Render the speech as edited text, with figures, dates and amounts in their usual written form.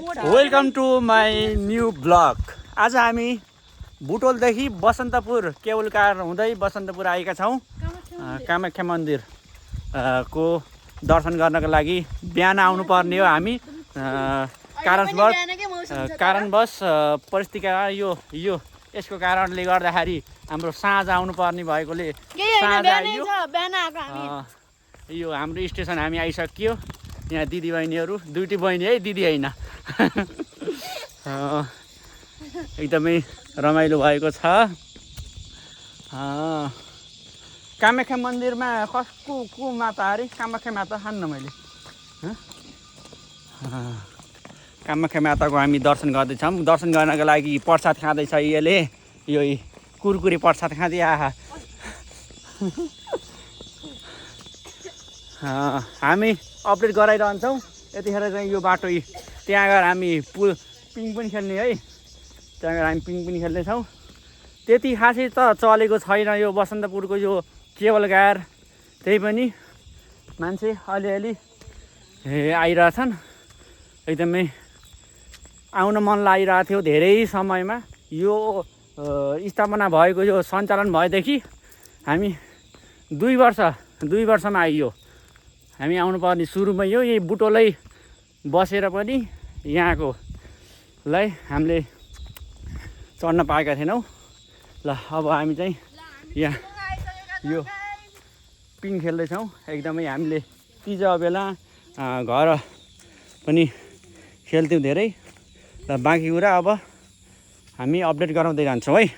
Welcome to my new blog. आज हामी बुटोलदेखि Basantapur cable car हुँदै बसन्तपुर आएका छौँ। कामाख्या मन्दिर को दर्शन गर्नको लागि बिहान आउनुपर्ने हो हामी। कारणवश परिस्थितिका यो यसको कारणले गर्दाखेरि हाम्रो साँझ आउनुपर्ने भएकोले साँझ आइयो। यो हाम्रो स्टेसन हामी आइसक्यो। यहाँ दिदी बहिनीहरू, दुईटी बहिनी है, दिदी होइन। एकदमै रमाइलो भएको छ। कामाख्या मन्दिरमा को माता अरे? कामाख्या माता खान्न मैले। कामाख्या माताको हामी दर्शन गर्दैछौँ। दर्शन गर्नको लागि प्रसाद खाँदैछ यसले। यो कुरकुरे प्रसाद खाँदै आहा। हामी अपडेट गराइरहन्छौँ। यतिखेर चाहिँ यो बाटो त्यहाँ गएर हामी पिङ पनि खेल्ने है। त्यहाँ गएर हामी पिङ पनि खेल्नेछौँ। त्यति खासै त चलेको छैन यो बसन्तपुरको यो केबल कार। त्यही पनि मान्छे अलिअलि आइरहेछन्। एकदमै आउन मन लागिरहेको थियो धेरै समयमा। यो स्थापना भएको यो सञ्चालन भएदेखि हामी 2 वर्षमा आइयो। हामी आउनुपर्ने सुरुमै यो यही बुटोलै बसेर पनि यहाँकोलाई हामीले चढ्न पाएका थिएनौँ। ल अब हामी चाहिँ यहाँ यो पिङ खेल्दैछौँ। एकदमै हामीले तिज बेला घर पनि खेल्थ्यौँ धेरै। र बाँकी कुरा अब हामी अपडेट गराउँदै जान्छौँ है।